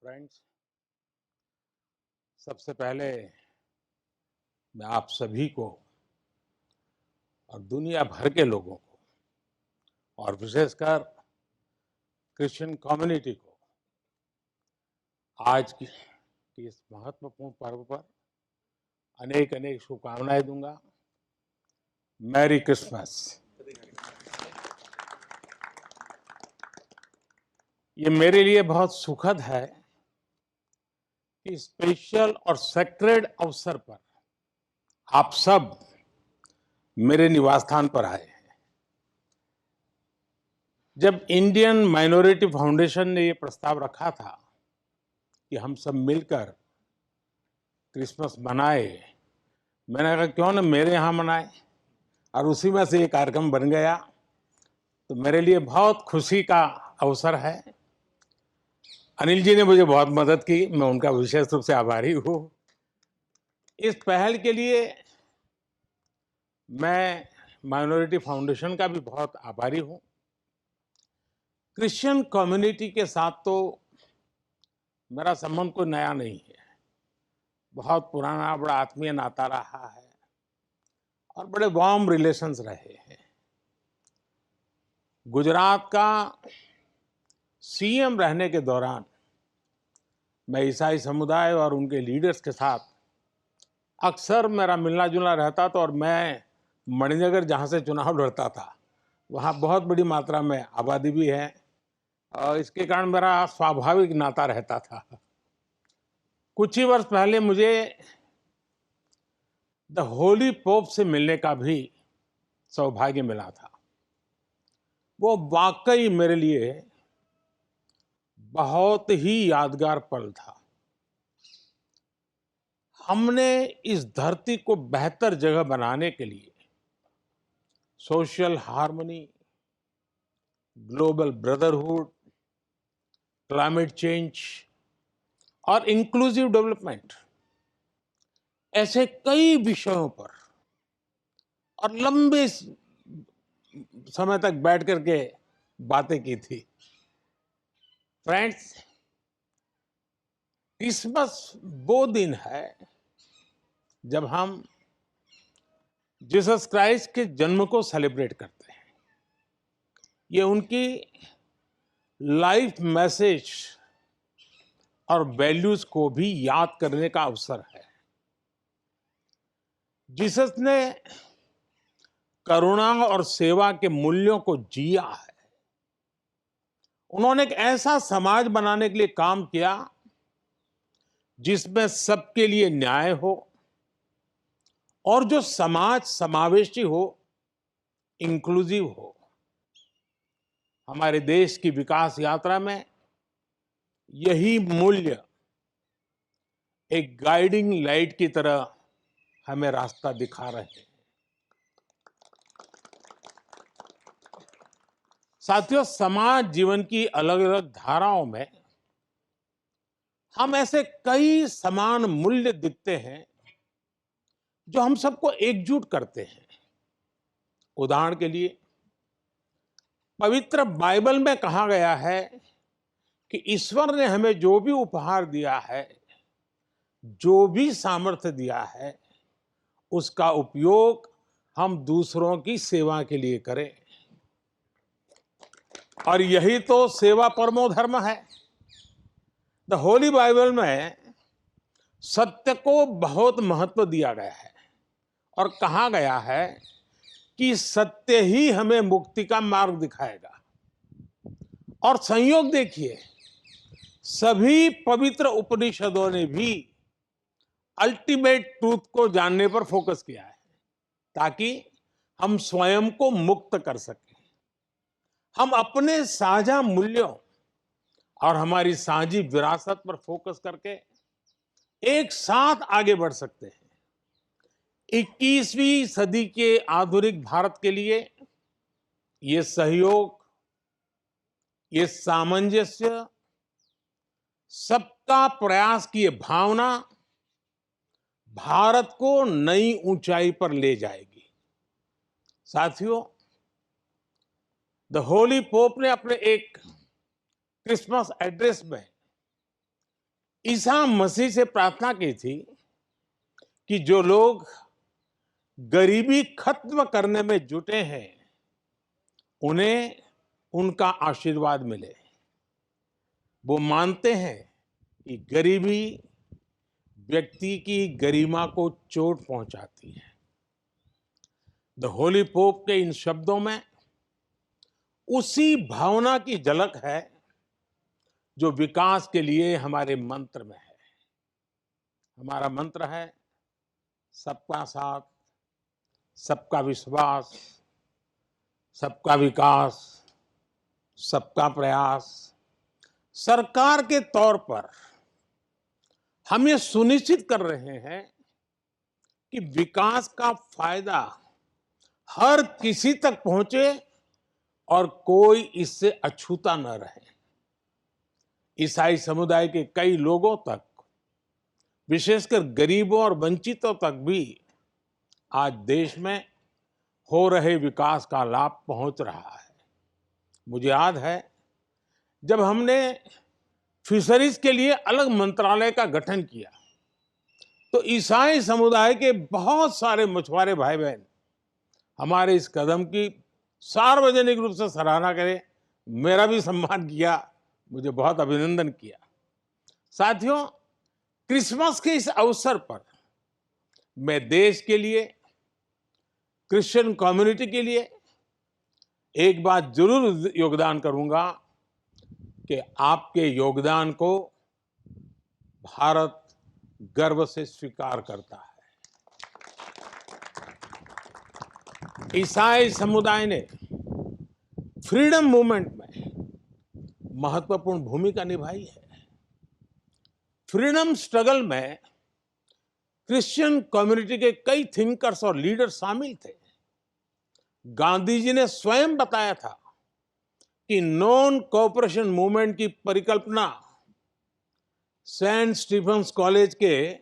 Friends, सबसे पहले मैं आप सभी को और दुनिया भर के लोगों को और विशेषकर क्रिश्चियन कम्युनिटी को आज की इस महत्वपूर्ण पर्व पर अनेक अनेक शुभकामनाएं दूंगा। Merry Christmas. ये मेरे लिए बहुत सुखद है कि स्पेशल और सेक्रेड अवसर पर आप सब मेरे निवास स्थान पर आए हैं। जब इंडियन माइनॉरिटी फाउंडेशन ने ये प्रस्ताव रखा था कि हम सब मिलकर क्रिसमस मनाए, मैंने कहा क्यों ना मेरे यहाँ मनाए, और उसी में से ये कार्यक्रम बन गया। तो मेरे लिए बहुत खुशी का अवसर है। अनिल जी ने मुझे बहुत मदद की, मैं उनका विशेष रूप से आभारी हूँ। इस पहल के लिए मैं माइनॉरिटी फाउंडेशन का भी बहुत आभारी हूँ। क्रिश्चियन कम्युनिटी के साथ तो मेरा संबंध कोई नया नहीं है, बहुत पुराना बड़ा आत्मीय नाता रहा है और बड़े वार्म रिलेशंस रहे हैं। गुजरात का सीएम रहने के दौरान मैं ईसाई समुदाय और उनके लीडर्स के साथ अक्सर मेरा मिलना जुलना रहता था, और मैं मणिनगर जहाँ से चुनाव लड़ता था वहाँ बहुत बड़ी मात्रा में आबादी भी है, और इसके कारण मेरा स्वाभाविक नाता रहता था। कुछ ही वर्ष पहले मुझे द होली पोप से मिलने का भी सौभाग्य मिला था। वो वाकई मेरे लिए बहुत ही यादगार पल था। हमने इस धरती को बेहतर जगह बनाने के लिए social harmony, global brotherhood, climate change और इंक्लूसिव डेवलपमेंट ऐसे कई विषयों पर और लंबे समय तक बैठ करके बातें की थी। फ्रेंड्स, क्रिसमस वो दिन है जब हम जीसस क्राइस्ट के जन्म को सेलिब्रेट करते हैं। ये उनकी लाइफ मैसेज और वैल्यूज को भी याद करने का अवसर है। जीसस ने करुणा और सेवा के मूल्यों को जिया है। उन्होंने एक ऐसा समाज बनाने के लिए काम किया जिसमें सबके लिए न्याय हो और जो समाज समावेशी हो, इंक्लूसिव हो। हमारे देश की विकास यात्रा में यही मूल्य एक गाइडिंग लाइट की तरह हमें रास्ता दिखा रहे हैं। साथियों, समाज जीवन की अलग अलग धाराओं में हम ऐसे कई समान मूल्य दिखते हैं जो हम सबको एकजुट करते हैं। उदाहरण के लिए, पवित्र बाइबल में कहा गया है कि ईश्वर ने हमें जो भी उपहार दिया है, जो भी सामर्थ्य दिया है, उसका उपयोग हम दूसरों की सेवा के लिए करें। और यही तो सेवा परमो धर्म है। द होली बाइबल में सत्य को बहुत महत्व दिया गया है और कहा गया है कि सत्य ही हमें मुक्ति का मार्ग दिखाएगा। और संयोग देखिए, सभी पवित्र उपनिषदों ने भी अल्टीमेट ट्रूथ को जानने पर फोकस किया है ताकि हम स्वयं को मुक्त कर सकें। हम अपने साझा मूल्यों और हमारी साझी विरासत पर फोकस करके एक साथ आगे बढ़ सकते हैं। 21वीं सदी के आधुनिक भारत के लिए ये सहयोग, ये सामंजस्य, सबका प्रयास की ये भावना भारत को नई ऊंचाई पर ले जाएगी। साथियों, द होली पोप ने अपने एक क्रिसमस एड्रेस में ईसा मसीह से प्रार्थना की थी कि जो लोग गरीबी खत्म करने में जुटे हैं, उन्हें उनका आशीर्वाद मिले। वो मानते हैं कि गरीबी व्यक्ति की गरिमा को चोट पहुंचाती है। द होली पोप के इन शब्दों में उसी भावना की झलक है जो विकास के लिए हमारे मंत्र में है। हमारा मंत्र है सबका साथ, सबका विश्वास, सबका विकास, सबका प्रयास। सरकार के तौर पर हम ये सुनिश्चित कर रहे हैं कि विकास का फायदा हर किसी तक पहुंचे और कोई इससे अछूता न रहे। ईसाई समुदाय के कई लोगों तक, विशेषकर गरीबों और वंचितों तक भी आज देश में हो रहे विकास का लाभ पहुंच रहा है। मुझे याद है जब हमने फिशरीज के लिए अलग मंत्रालय का गठन किया तो ईसाई समुदाय के बहुत सारे मछुआरे भाई बहन हमारे इस कदम की सार्वजनिक रूप से सराहना करें, मेरा भी सम्मान किया, मुझे बहुत अभिनंदन किया। साथियों, क्रिसमस के इस अवसर पर मैं देश के लिए, क्रिश्चियन कम्युनिटी के लिए एक बात जरूर योगदान करूंगा कि आपके योगदान को भारत गर्व से स्वीकार करता है। ईसाई समुदाय ने फ्रीडम मूवमेंट में महत्वपूर्ण भूमिका निभाई है। फ्रीडम स्ट्रगल में क्रिश्चियन कम्युनिटी के कई थिंकर्स और लीडर शामिल थे। गांधी जी ने स्वयं बताया था कि नॉन कोऑपरेशन मूवमेंट की परिकल्पना सेंट स्टीफेंस कॉलेज के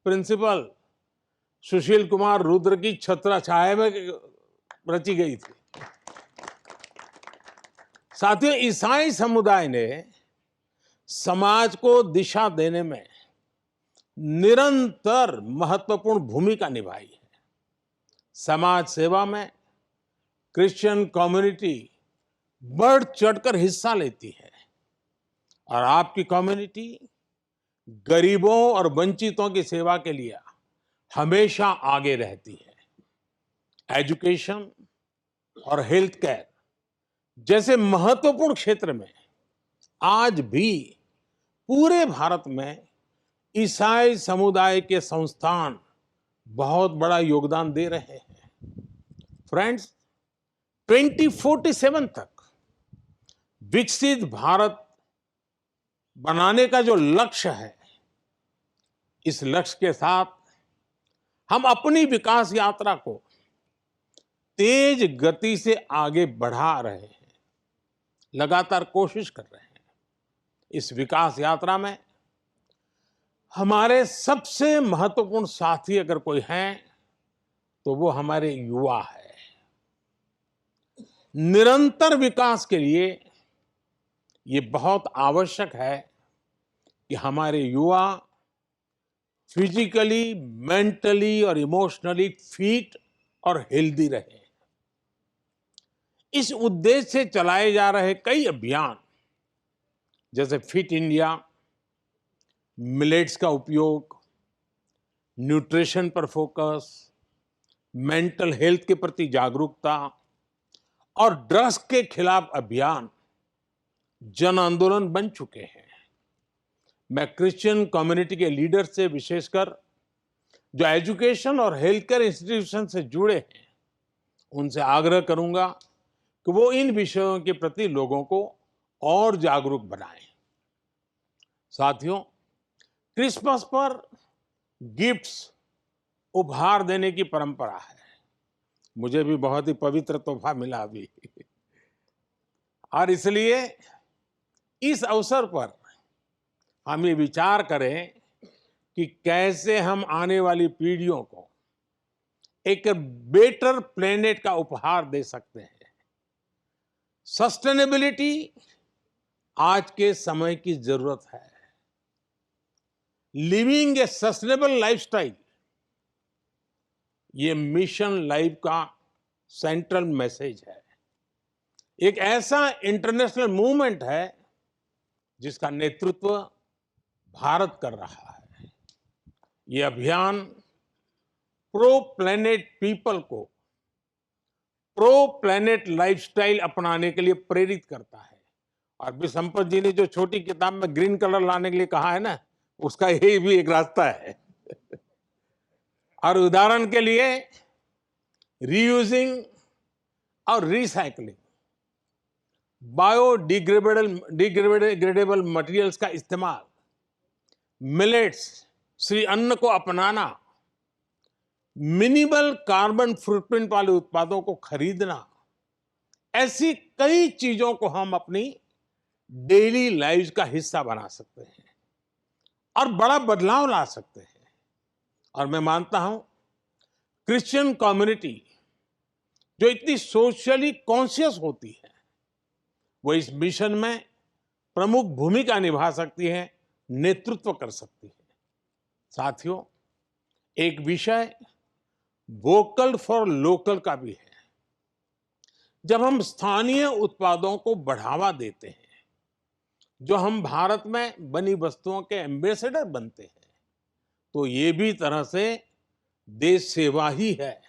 प्रिंसिपल सुशील कुमार रुद्र की छत्रछाया में रची गई थी। साथियों, ईसाई समुदाय ने समाज को दिशा देने में निरंतर महत्वपूर्ण भूमिका निभाई है। समाज सेवा में क्रिश्चियन कम्युनिटी बढ़ चढ़कर हिस्सा लेती है और आपकी कम्युनिटी गरीबों और वंचितों की सेवा के लिए हमेशा आगे रहती है। एजुकेशन और हेल्थ केयर जैसे महत्वपूर्ण क्षेत्र में आज भी पूरे भारत में ईसाई समुदाय के संस्थान बहुत बड़ा योगदान दे रहे हैं। फ्रेंड्स, 2047 तक विकसित भारत बनाने का जो लक्ष्य है, इस लक्ष्य के साथ हम अपनी विकास यात्रा को तेज गति से आगे बढ़ा रहे हैं, लगातार कोशिश कर रहे हैं। इस विकास यात्रा में हमारे सबसे महत्वपूर्ण साथी अगर कोई हैं तो वो हमारे युवा है। निरंतर विकास के लिए ये बहुत आवश्यक है कि हमारे युवा फिजिकली, मेंटली और इमोशनली फिट और हेल्दी रहे। इस उद्देश्य से चलाए जा रहे कई अभियान जैसे फिट इंडिया, मिलेट्स का उपयोग, न्यूट्रिशन पर फोकस, मेंटल हेल्थ के प्रति जागरूकता और ड्रग्स के खिलाफ अभियान जन आंदोलन बन चुके हैं। मैं क्रिश्चियन कम्युनिटी के लीडर से, विशेषकर जो एजुकेशन और हेल्थ केयर इंस्टीट्यूशन से जुड़े हैं, उनसे आग्रह करूंगा कि वो इन विषयों के प्रति लोगों को और जागरूक बनाएं। साथियों, क्रिसमस पर गिफ्ट्स, उपहार देने की परंपरा है। मुझे भी बहुत ही पवित्र तोहफा मिला अभी और इसलिए इस अवसर पर हम ये विचार करें कि कैसे हम आने वाली पीढ़ियों को एक बेटर प्लेनेट का उपहार दे सकते हैं। सस्टेनेबिलिटी आज के समय की जरूरत है। लिविंग ए सस्टेनेबल लाइफस्टाइल, ये मिशन लाइफ का सेंट्रल मैसेज है। एक ऐसा इंटरनेशनल मूवमेंट है जिसका नेतृत्व भारत कर रहा है। ये अभियान प्रो प्लेनेट पीपल को प्रो प्लेनेट लाइफस्टाइल अपनाने के लिए प्रेरित करता है। और बी संपत जी ने जो छोटी किताब में ग्रीन कलर लाने के लिए कहा है ना, उसका यही भी एक रास्ता है। और उदाहरण के लिए रीयूजिंग और रिसाइकलिंग, बायोडिग्रेडेबल मटेरियल्स का इस्तेमाल, मिलेट्स श्री अन्न को अपनाना, मिनिमल कार्बन फुटप्रिंट वाले उत्पादों को खरीदना, ऐसी कई चीजों को हम अपनी डेली लाइफ का हिस्सा बना सकते हैं और बड़ा बदलाव ला सकते हैं। और मैं मानता हूं क्रिश्चियन कम्युनिटी जो इतनी सोशली कॉन्शियस होती है, वो इस मिशन में प्रमुख भूमिका निभा सकती है, नेतृत्व कर सकती है। साथियों, एक विषय वोकल फॉर लोकल का भी है। जब हम स्थानीय उत्पादों को बढ़ावा देते हैं, जो हम भारत में बनी वस्तुओं के एम्बेसडर बनते हैं, तो ये भी तरह से देश सेवा ही है।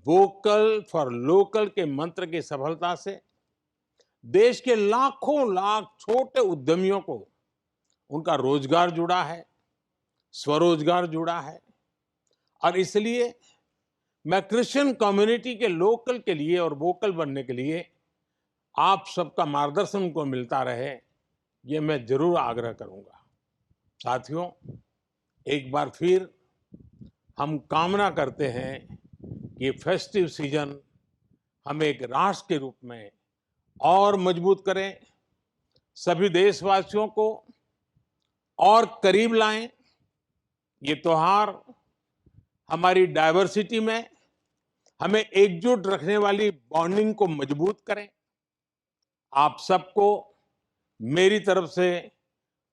वोकल फॉर लोकल के मंत्र की सफलता से देश के लाखों लाख छोटे उद्यमियों को उनका रोजगार जुड़ा है, स्वरोजगार जुड़ा है। और इसलिए मैं क्रिश्चियन कम्युनिटी के लोकल के लिए और वोकल बनने के लिए आप सबका मार्गदर्शन को मिलता रहे, ये मैं जरूर आग्रह करूंगा। साथियों, एक बार फिर हम कामना करते हैं कि फेस्टिव सीजन हमें एक राष्ट्र के रूप में और मजबूत करें, सभी देशवासियों को और करीब लाएं। ये त्योहार हमारी डाइवर्सिटी में हमें एकजुट रखने वाली बॉन्डिंग को मजबूत करें। आप सबको मेरी तरफ से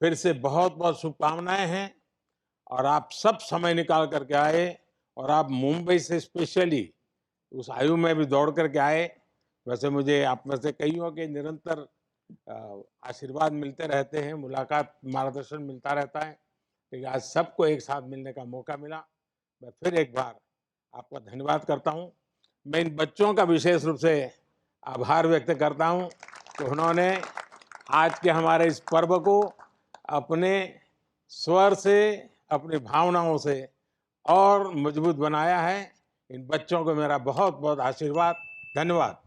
फिर से बहुत बहुत शुभकामनाएं हैं। और आप सब समय निकाल करके आए और आप मुंबई से स्पेशली उस आयु में भी दौड़ करके आए। वैसे मुझे आप में से कईयों के निरंतर आशीर्वाद मिलते रहते हैं, मुलाकात, मार्गदर्शन मिलता रहता है, लेकिन आज सबको एक साथ मिलने का मौका मिला। मैं फिर एक बार आपका धन्यवाद करता हूं। मैं इन बच्चों का विशेष रूप से आभार व्यक्त करता हूं कि उन्होंने आज के हमारे इस पर्व को अपने स्वर से, अपनी भावनाओं से और मजबूत बनाया है। इन बच्चों को मेरा बहुत बहुत आशीर्वाद, धन्यवाद।